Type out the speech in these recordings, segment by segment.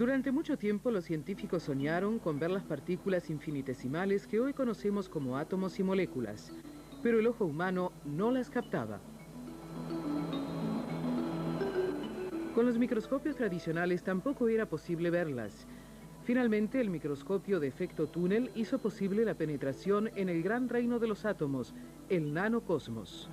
Durante mucho tiempo los científicos soñaron con ver las partículas infinitesimales que hoy conocemos como átomos y moléculas, pero el ojo humano no las captaba. Con los microscopios tradicionales tampoco era posible verlas. Finalmente, el microscopio de efecto túnel hizo posible la penetración en el gran reino de los átomos, el nanocosmos.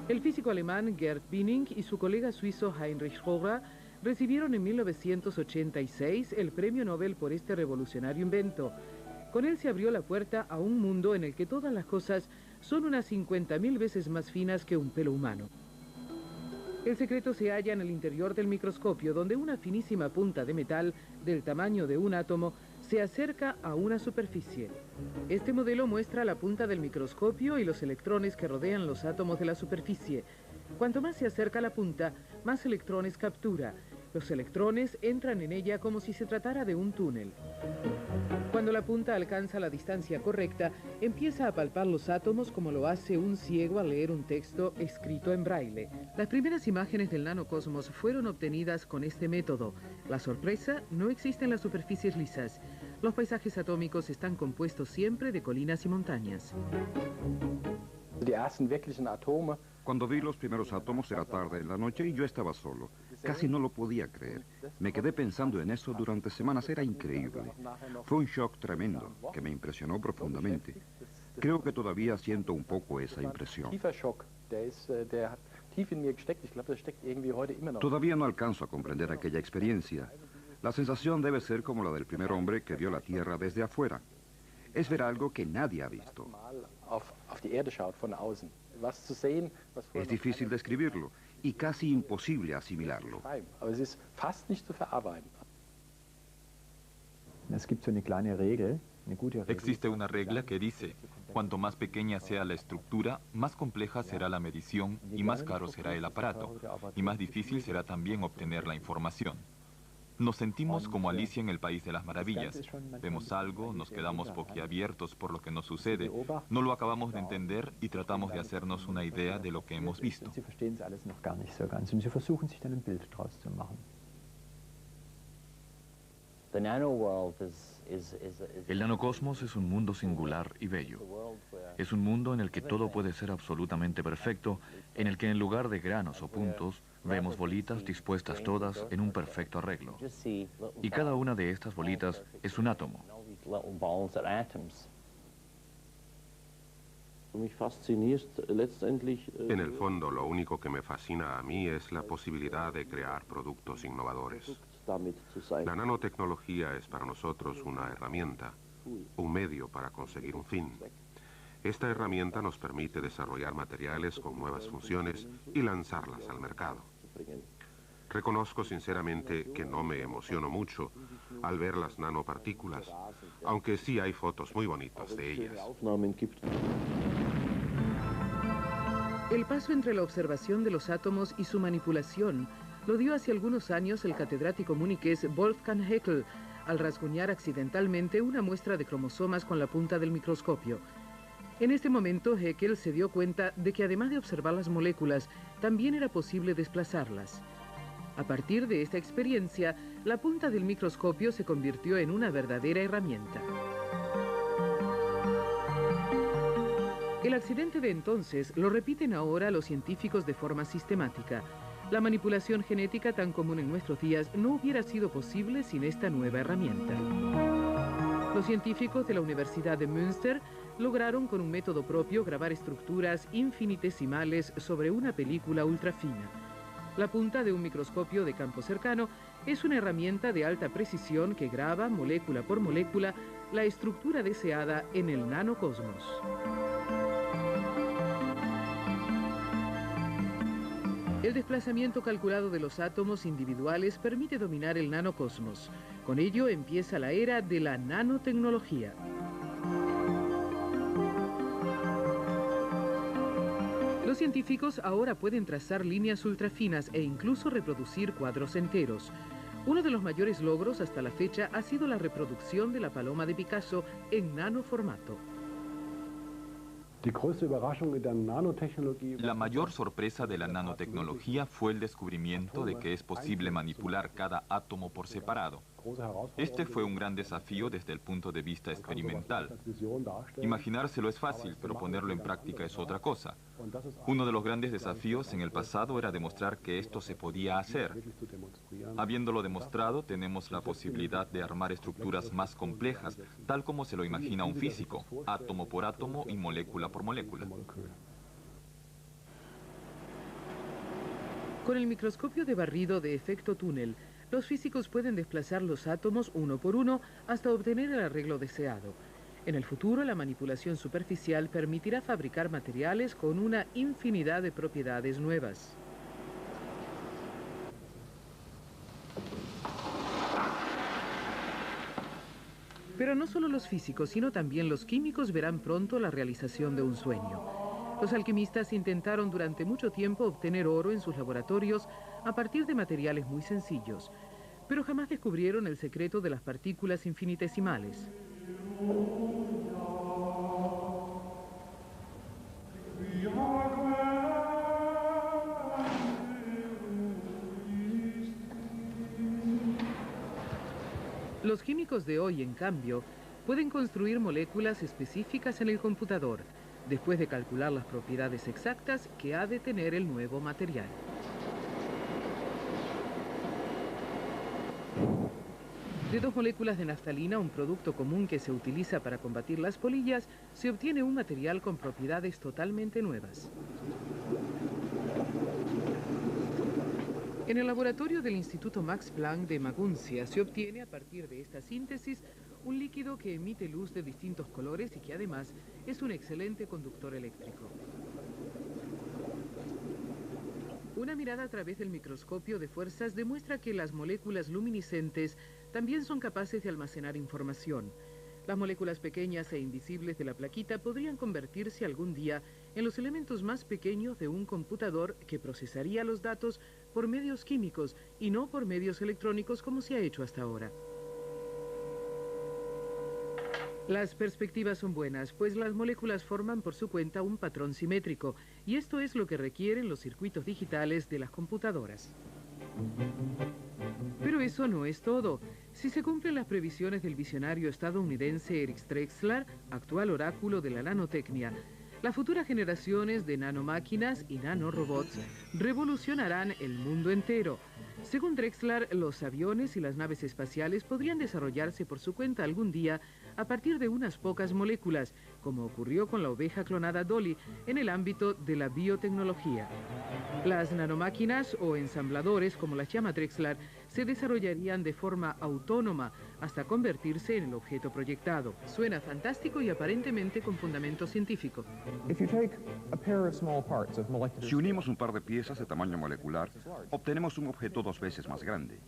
El físico alemán Gerd Binning y su colega suizo Heinrich Rohrer recibieron en 1986 el premio Nobel por este revolucionario invento. Con él se abrió la puerta a un mundo en el que todas las cosas son unas 50.000 veces más finas que un pelo humano. El secreto se halla en el interior del microscopio, donde una finísima punta de metal del tamaño de un átomo se acerca a una superficie. Este modelo muestra la punta del microscopio y los electrones que rodean los átomos de la superficie. Cuanto más se acerca a la punta, más electrones captura. Los electrones entran en ella como si se tratara de un túnel. Cuando la punta alcanza la distancia correcta, empieza a palpar los átomos como lo hace un ciego al leer un texto escrito en braille. Las primeras imágenes del nanocosmos fueron obtenidas con este método. La sorpresa: no existen las superficies lisas. Los paisajes atómicos están compuestos siempre de colinas y montañas. Cuando vi los primeros átomos era tarde en la noche y yo estaba solo. Casi no lo podía creer. Me quedé pensando en eso durante semanas, era increíble. Fue un shock tremendo que me impresionó profundamente. Creo que todavía siento un poco esa impresión. Todavía no alcanzo a comprender aquella experiencia. La sensación debe ser como la del primer hombre que vio la Tierra desde afuera. Es ver algo que nadie ha visto. Es difícil describirlo y casi imposible asimilarlo. Existe una regla que dice: cuanto más pequeña sea la estructura, más compleja será la medición y más caro será el aparato, y más difícil será también obtener la información. Nos sentimos como Alicia en el País de las Maravillas. Vemos algo, nos quedamos boquiabiertos por lo que nos sucede, no lo acabamos de entender y tratamos de hacernos una idea de lo que hemos visto. El nanocosmos es un mundo singular y bello. Es un mundo en el que todo puede ser absolutamente perfecto, en el que en lugar de granos o puntos, vemos bolitas dispuestas todas en un perfecto arreglo. Y cada una de estas bolitas es un átomo. En el fondo, lo único que me fascina a mí es la posibilidad de crear productos innovadores. La nanotecnología es para nosotros una herramienta, un medio para conseguir un fin. Esta herramienta nos permite desarrollar materiales con nuevas funciones y lanzarlas al mercado. Reconozco sinceramente que no me emociono mucho al ver las nanopartículas, aunque sí hay fotos muy bonitas de ellas. El paso entre la observación de los átomos y su manipulación lo dio hace algunos años el catedrático muniqués Wolfgang Haeckel al rasguñar accidentalmente una muestra de cromosomas con la punta del microscopio. En este momento, Haeckel se dio cuenta de que además de observar las moléculas, también era posible desplazarlas. A partir de esta experiencia, la punta del microscopio se convirtió en una verdadera herramienta. El accidente de entonces lo repiten ahora los científicos de forma sistemática. La manipulación genética tan común en nuestros días no hubiera sido posible sin esta nueva herramienta. Los científicos de la Universidad de Münster lograron con un método propio grabar estructuras infinitesimales sobre una película ultrafina. La punta de un microscopio de campo cercano es una herramienta de alta precisión que graba, molécula por molécula, la estructura deseada en el nanocosmos. El desplazamiento calculado de los átomos individuales permite dominar el nanocosmos. Con ello empieza la era de la nanotecnología. Los científicos ahora pueden trazar líneas ultrafinas e incluso reproducir cuadros enteros. Uno de los mayores logros hasta la fecha ha sido la reproducción de la paloma de Picasso en nanoformato. La mayor sorpresa de la nanotecnología fue el descubrimiento de que es posible manipular cada átomo por separado. Este fue un gran desafío desde el punto de vista experimental. Imaginárselo es fácil, pero ponerlo en práctica es otra cosa. Uno de los grandes desafíos en el pasado era demostrar que esto se podía hacer. Habiéndolo demostrado, tenemos la posibilidad de armar estructuras más complejas, tal como se lo imagina un físico, átomo por átomo y molécula por molécula. Con el microscopio de barrido de efecto túnel, los físicos pueden desplazar los átomos uno por uno hasta obtener el arreglo deseado. En el futuro, la manipulación superficial permitirá fabricar materiales con una infinidad de propiedades nuevas. Pero no solo los físicos, sino también los químicos verán pronto la realización de un sueño. Los alquimistas intentaron durante mucho tiempo obtener oro en sus laboratorios a partir de materiales muy sencillos, pero jamás descubrieron el secreto de las partículas infinitesimales. Los químicos de hoy, en cambio, pueden construir moléculas específicas en el computador, después de calcular las propiedades exactas que ha de tener el nuevo material. De 2 moléculas de naftalina, un producto común que se utiliza para combatir las polillas, se obtiene un material con propiedades totalmente nuevas. En el laboratorio del Instituto Max Planck de Maguncia se obtiene a partir de esta síntesis un líquido que emite luz de distintos colores y que además es un excelente conductor eléctrico. Una mirada a través del microscopio de fuerzas demuestra que las moléculas luminiscentes también son capaces de almacenar información. Las moléculas pequeñas e invisibles de la plaquita podrían convertirse algún día en los elementos más pequeños de un computador que procesaría los datos por medios químicos y no por medios electrónicos como se ha hecho hasta ahora. Las perspectivas son buenas, pues las moléculas forman por su cuenta un patrón simétrico, y esto es lo que requieren los circuitos digitales de las computadoras. Pero eso no es todo. Si se cumplen las previsiones del visionario estadounidense Erich Drexler, actual oráculo de la nanotecnia, las futuras generaciones de nanomáquinas y nanorobots revolucionarán el mundo entero. Según Drexler, los aviones y las naves espaciales podrían desarrollarse por su cuenta algún día a partir de unas pocas moléculas, como ocurrió con la oveja clonada Dolly en el ámbito de la biotecnología. Las nanomáquinas o ensambladores, como las llama Drexler, se desarrollarían de forma autónoma hasta convertirse en el objeto proyectado. Suena fantástico y aparentemente con fundamento científico. Si unimos un par de piezas de tamaño molecular, obtenemos un objeto 2 veces más grande.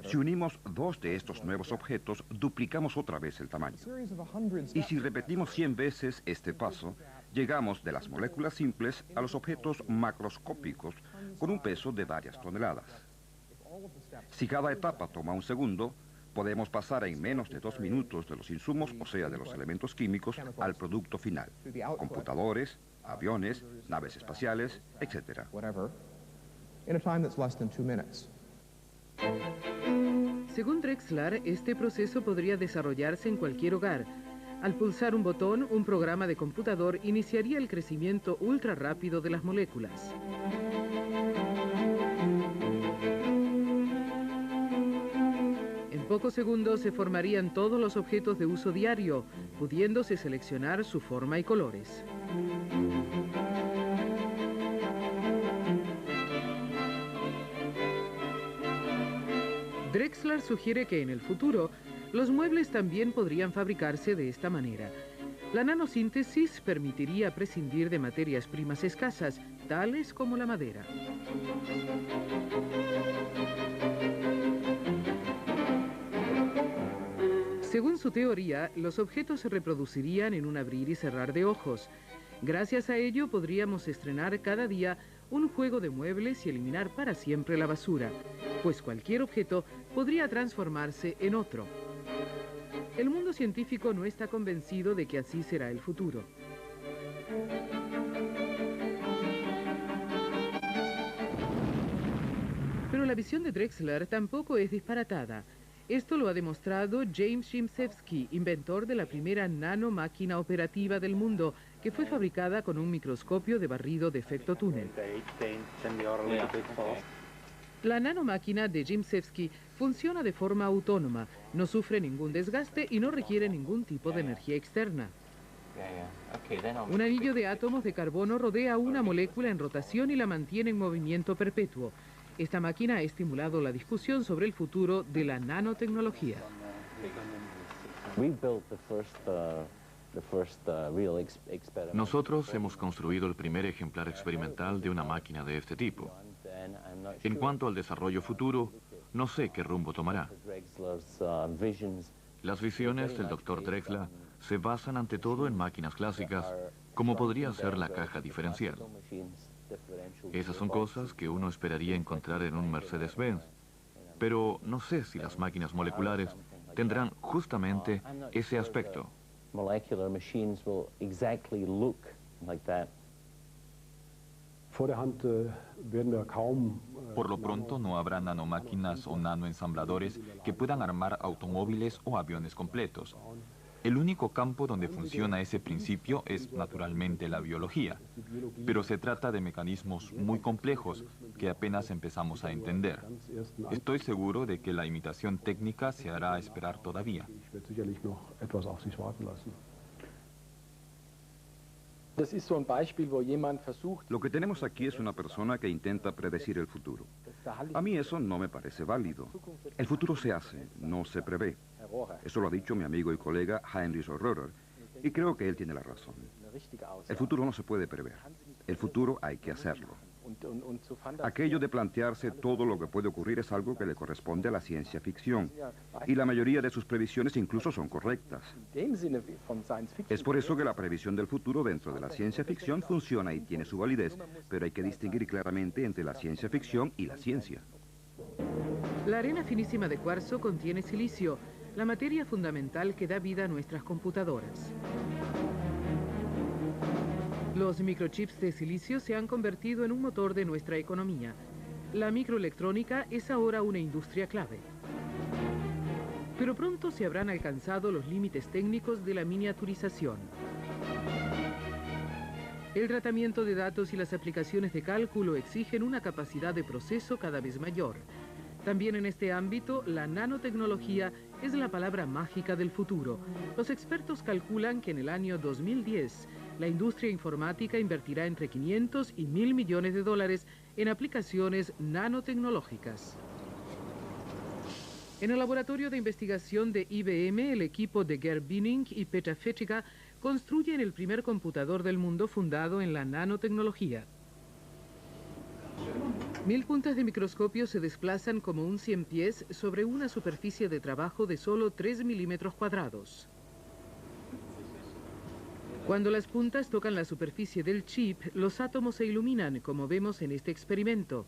Si unimos 2 de estos nuevos objetos, duplicamos otra vez el tamaño. Y si repetimos 100 veces este paso, llegamos de las moléculas simples a los objetos macroscópicos con un peso de varias toneladas. Si cada etapa toma un segundo, podemos pasar en menos de 2 minutos de los insumos, o sea, de los elementos químicos, al producto final. Computadores, aviones, naves espaciales, etc. Según Drexler, este proceso podría desarrollarse en cualquier hogar. Al pulsar un botón, un programa de computador iniciaría el crecimiento ultra rápido de las moléculas. En pocos segundos se formarían todos los objetos de uso diario, pudiéndose seleccionar su forma y colores. Drexler sugiere que en el futuro los muebles también podrían fabricarse de esta manera. La nanosíntesis permitiría prescindir de materias primas escasas, tales como la madera. Según su teoría, los objetos se reproducirían en un abrir y cerrar de ojos. Gracias a ello podríamos estrenar cada día un juego de muebles y eliminar para siempre la basura, pues cualquier objeto podría transformarse en otro. El mundo científico no está convencido de que así será el futuro. Pero la visión de Drexler tampoco es disparatada. Esto lo ha demostrado James Szymczewski, inventor de la primera nanomáquina operativa del mundo, que fue fabricada con un microscopio de barrido de efecto túnel. La nanomáquina de Szymczewski funciona de forma autónoma, no sufre ningún desgaste y no requiere ningún tipo de energía externa. Un anillo de átomos de carbono rodea una molécula en rotación y la mantiene en movimiento perpetuo. Esta máquina ha estimulado la discusión sobre el futuro de la nanotecnología. Nosotros hemos construido el primer ejemplar experimental de una máquina de este tipo. En cuanto al desarrollo futuro, no sé qué rumbo tomará. Las visiones del Dr. Drexler se basan ante todo en máquinas clásicas, como podría ser la caja diferencial. Esas son cosas que uno esperaría encontrar en un Mercedes-Benz, pero no sé si las máquinas moleculares tendrán justamente ese aspecto. Por lo pronto no habrá nanomáquinas o nanoensambladores que puedan armar automóviles o aviones completos. El único campo donde funciona ese principio es naturalmente la biología, pero se trata de mecanismos muy complejos que apenas empezamos a entender. Estoy seguro de que la imitación técnica se hará esperar todavía. Lo que tenemos aquí es una persona que intenta predecir el futuro. A mí eso no me parece válido. El futuro se hace, no se prevé. Eso lo ha dicho mi amigo y colega Heinrich Rohrer, y creo que él tiene la razón. El futuro no se puede prever. El futuro hay que hacerlo. Aquello de plantearse todo lo que puede ocurrir es algo que le corresponde a la ciencia ficción, y la mayoría de sus previsiones incluso son correctas. Es por eso que la previsión del futuro dentro de la ciencia ficción funciona y tiene su validez, pero hay que distinguir claramente entre la ciencia ficción y la ciencia. La arena finísima de cuarzo contiene silicio, la materia fundamental que da vida a nuestras computadoras. Los microchips de silicio se han convertido en un motor de nuestra economía. La microelectrónica es ahora una industria clave. Pero pronto se habrán alcanzado los límites técnicos de la miniaturización. El tratamiento de datos y las aplicaciones de cálculo exigen una capacidad de proceso cada vez mayor. También en este ámbito, la nanotecnología es la palabra mágica del futuro. Los expertos calculan que en el año 2010, la industria informática invertirá entre 500 y 1.000 millones de dólares en aplicaciones nanotecnológicas. En el laboratorio de investigación de IBM, el equipo de Gerd Binning y Peter Fettiger construyen el primer computador del mundo fundado en la nanotecnología. 1000 puntas de microscopio se desplazan como un 100 pies sobre una superficie de trabajo de solo 3 milímetros cuadrados. Cuando las puntas tocan la superficie del chip, los átomos se iluminan, como vemos en este experimento.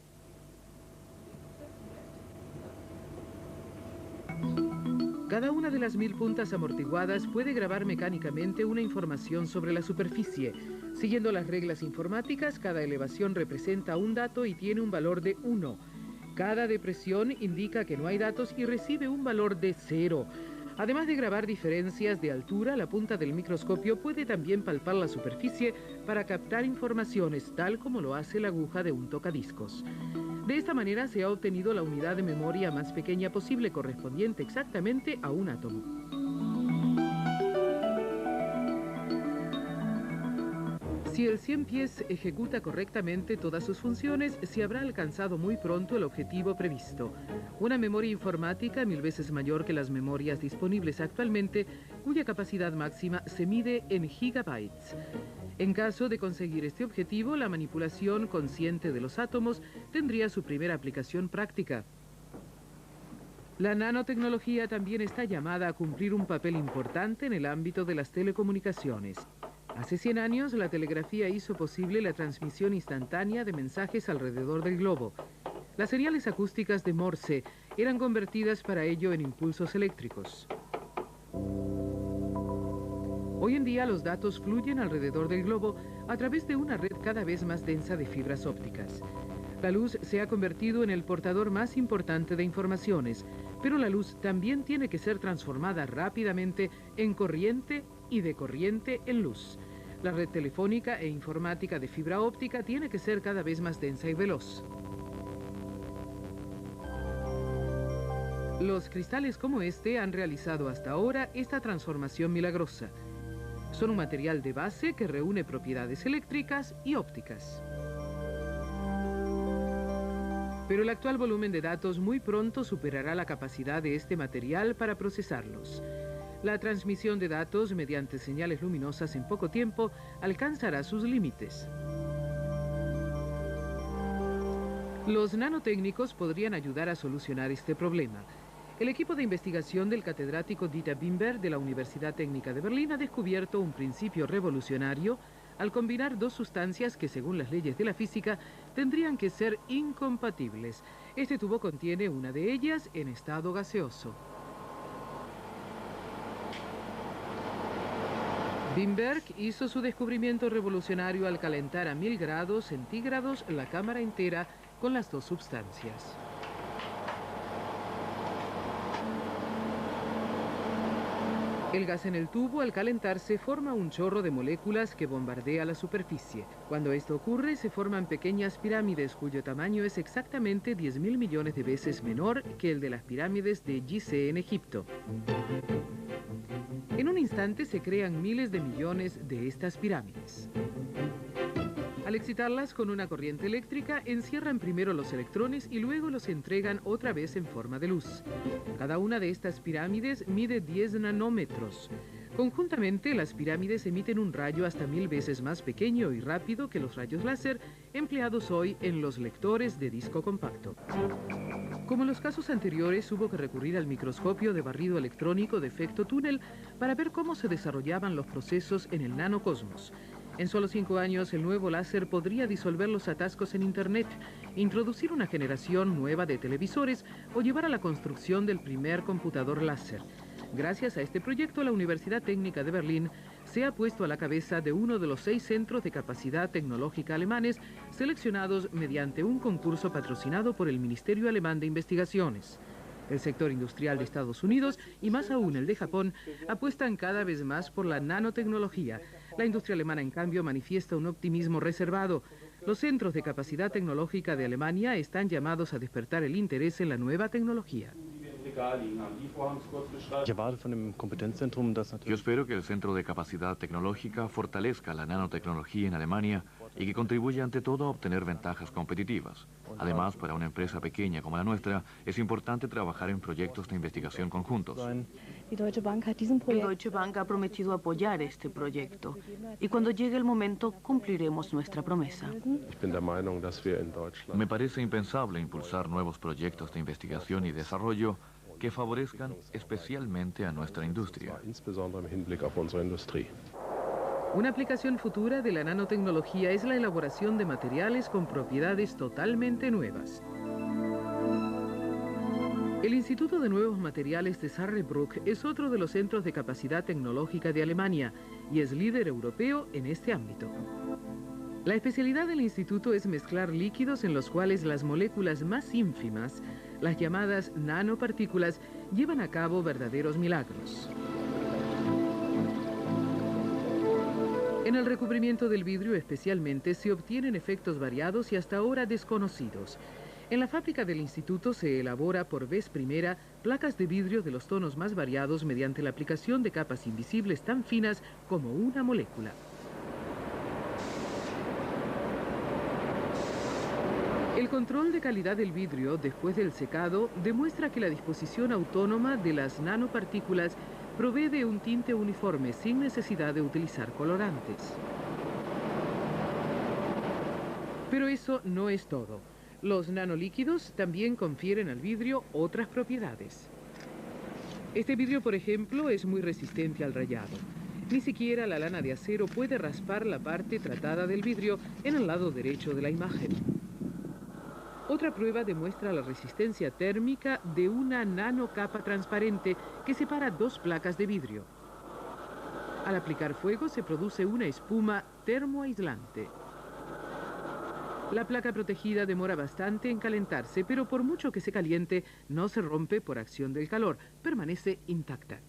Cada una de las 1000 puntas amortiguadas puede grabar mecánicamente una información sobre la superficie. Siguiendo las reglas informáticas, cada elevación representa un dato y tiene un valor de 1. Cada depresión indica que no hay datos y recibe un valor de 0. Además de grabar diferencias de altura, la punta del microscopio puede también palpar la superficie para captar informaciones, tal como lo hace la aguja de un tocadiscos. De esta manera se ha obtenido la unidad de memoria más pequeña posible, correspondiente exactamente a un átomo. Si el 100 pies ejecuta correctamente todas sus funciones, se habrá alcanzado muy pronto el objetivo previsto. Una memoria informática 1000 veces mayor que las memorias disponibles actualmente, cuya capacidad máxima se mide en gigabytes. En caso de conseguir este objetivo, la manipulación consciente de los átomos tendría su primera aplicación práctica. La nanotecnología también está llamada a cumplir un papel importante en el ámbito de las telecomunicaciones. Hace 100 años, la telegrafía hizo posible la transmisión instantánea de mensajes alrededor del globo. Las señales acústicas de Morse eran convertidas para ello en impulsos eléctricos. Hoy en día los datos fluyen alrededor del globo a través de una red cada vez más densa de fibras ópticas. La luz se ha convertido en el portador más importante de informaciones, Pero la luz también tiene que ser transformada rápidamente en corriente y de corriente en luz. La red telefónica e informática de fibra óptica tiene que ser cada vez más densa y veloz. Los cristales como este han realizado hasta ahora esta transformación milagrosa. Son un material de base que reúne propiedades eléctricas y ópticas. Pero el actual volumen de datos muy pronto superará la capacidad de este material para procesarlos. La transmisión de datos mediante señales luminosas en poco tiempo alcanzará sus límites. Los nanotécnicos podrían ayudar a solucionar este problema. El equipo de investigación del catedrático Dieter Wimberg de la Universidad Técnica de Berlín ha descubierto un principio revolucionario al combinar dos sustancias que, según las leyes de la física, tendrían que ser incompatibles. Este tubo contiene una de ellas en estado gaseoso. Wimberg hizo su descubrimiento revolucionario al calentar a 1000 grados centígrados la cámara entera con las dos sustancias. El gas en el tubo, al calentarse, forma un chorro de moléculas que bombardea la superficie. Cuando esto ocurre, se forman pequeñas pirámides cuyo tamaño es exactamente 10.000 millones de veces menor que el de las pirámides de Gizeh en Egipto. En un instante se crean miles de millones de estas pirámides. Al excitarlas con una corriente eléctrica, encierran primero los electrones y luego los entregan otra vez en forma de luz. Cada una de estas pirámides mide 10 nanómetros. Conjuntamente, las pirámides emiten un rayo hasta 1000 veces más pequeño y rápido que los rayos láser empleados hoy en los lectores de disco compacto. Como en los casos anteriores, hubo que recurrir al microscopio de barrido electrónico de efecto túnel para ver cómo se desarrollaban los procesos en el nanocosmos. En solo 5 años, el nuevo láser podría disolver los atascos en Internet, introducir una generación nueva de televisores o llevar a la construcción del primer computador láser. Gracias a este proyecto, la Universidad Técnica de Berlín se ha puesto a la cabeza de uno de los 6 centros de capacidad tecnológica alemanes seleccionados mediante un concurso patrocinado por el Ministerio Alemán de Investigaciones. El sector industrial de Estados Unidos y más aún el de Japón apuestan cada vez más por la nanotecnología. La industria alemana, en cambio, manifiesta un optimismo reservado. Los centros de capacidad tecnológica de Alemania están llamados a despertar el interés en la nueva tecnología. Yo espero que el Centro de Capacidad Tecnológica fortalezca la nanotecnología en Alemania y que contribuya ante todo a obtener ventajas competitivas. Además, para una empresa pequeña como la nuestra, es importante trabajar en proyectos de investigación conjuntos. El Deutsche Bank ha prometido apoyar este proyecto y cuando llegue el momento cumpliremos nuestra promesa. Me parece impensable impulsar nuevos proyectos de investigación y desarrollo que favorezcan especialmente a nuestra industria. Una aplicación futura de la nanotecnología es la elaboración de materiales con propiedades totalmente nuevas. El Instituto de Nuevos Materiales de Saarbrück es otro de los centros de capacidad tecnológica de Alemania y es líder europeo en este ámbito. La especialidad del instituto es mezclar líquidos en los cuales las moléculas más ínfimas, las llamadas nanopartículas, llevan a cabo verdaderos milagros. En el recubrimiento del vidrio especialmente se obtienen efectos variados y hasta ahora desconocidos. En la fábrica del instituto se elabora por vez primera placas de vidrio de los tonos más variados mediante la aplicación de capas invisibles tan finas como una molécula. El control de calidad del vidrio después del secado demuestra que la disposición autónoma de las nanopartículas provee de un tinte uniforme sin necesidad de utilizar colorantes. Pero eso no es todo. Los nanolíquidos también confieren al vidrio otras propiedades. Este vidrio, por ejemplo, es muy resistente al rayado. Ni siquiera la lana de acero puede raspar la parte tratada del vidrio en el lado derecho de la imagen. Otra prueba demuestra la resistencia térmica de una nanocapa transparente que separa dos placas de vidrio. Al aplicar fuego se produce una espuma termoaislante. La placa protegida demora bastante en calentarse, pero por mucho que se caliente, no se rompe por acción del calor, permanece intacta.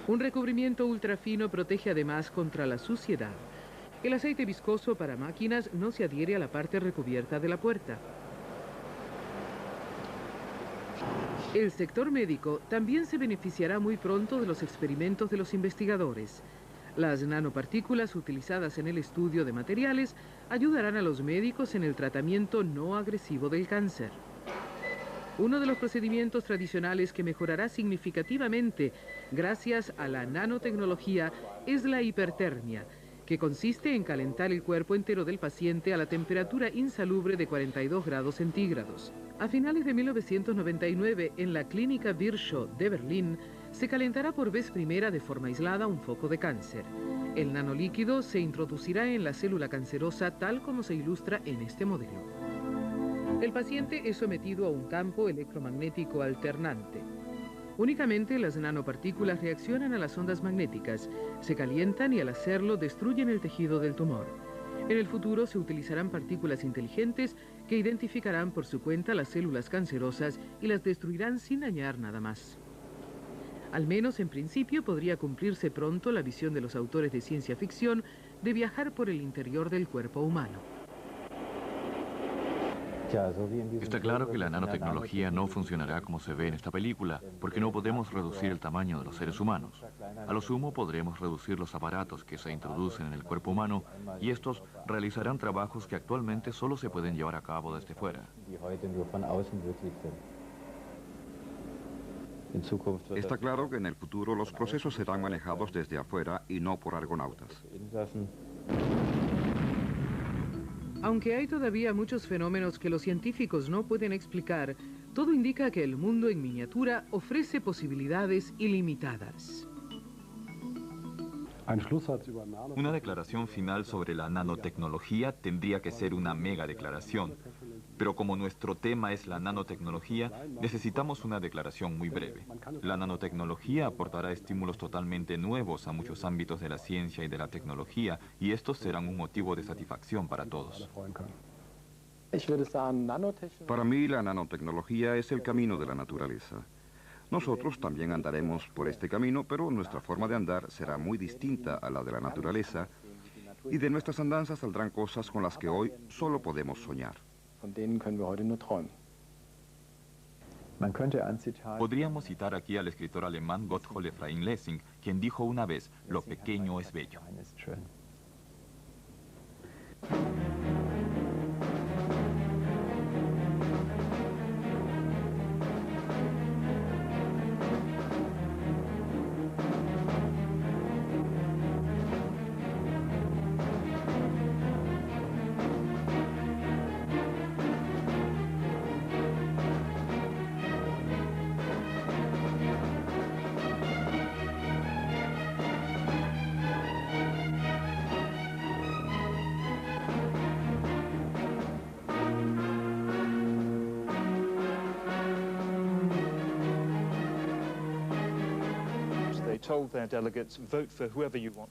Un recubrimiento ultrafino protege además contra la suciedad. El aceite viscoso para máquinas no se adhiere a la parte recubierta de la puerta. El sector médico también se beneficiará muy pronto de los experimentos de los investigadores. Las nanopartículas utilizadas en el estudio de materiales ayudarán a los médicos en el tratamiento no agresivo del cáncer. Uno de los procedimientos tradicionales que mejorará significativamente gracias a la nanotecnología es la hipertermia, que consiste en calentar el cuerpo entero del paciente a la temperatura insalubre de 42 grados centígrados. A finales de 1999, en la clínica Virchow de Berlín, se calentará por vez primera de forma aislada un foco de cáncer. El nanolíquido se introducirá en la célula cancerosa tal como se ilustra en este modelo. El paciente es sometido a un campo electromagnético alternante. Únicamente las nanopartículas reaccionan a las ondas magnéticas, se calientan y al hacerlo destruyen el tejido del tumor. En el futuro se utilizarán partículas inteligentes que identificarán por su cuenta las células cancerosas y las destruirán sin dañar nada más. Al menos en principio podría cumplirse pronto la visión de los autores de ciencia ficción de viajar por el interior del cuerpo humano. Está claro que la nanotecnología no funcionará como se ve en esta película, porque no podemos reducir el tamaño de los seres humanos. A lo sumo podremos reducir los aparatos que se introducen en el cuerpo humano y estos realizarán trabajos que actualmente solo se pueden llevar a cabo desde fuera. Está claro que en el futuro los procesos serán manejados desde afuera y no por argonautas. Aunque hay todavía muchos fenómenos que los científicos no pueden explicar, todo indica que el mundo en miniatura ofrece posibilidades ilimitadas. Una declaración final sobre la nanotecnología tendría que ser una mega declaración. Pero como nuestro tema es la nanotecnología, necesitamos una declaración muy breve. La nanotecnología aportará estímulos totalmente nuevos a muchos ámbitos de la ciencia y de la tecnología, y estos serán un motivo de satisfacción para todos. Para mí, la nanotecnología es el camino de la naturaleza. Nosotros también andaremos por este camino, pero nuestra forma de andar será muy distinta a la de la naturaleza, y de nuestras andanzas saldrán cosas con las que hoy solo podemos soñar. Podríamos citar aquí al escritor alemán Gotthold Ephraim Lessing, quien dijo una vez, lo pequeño es bello. Told their delegates, vote for whoever you want.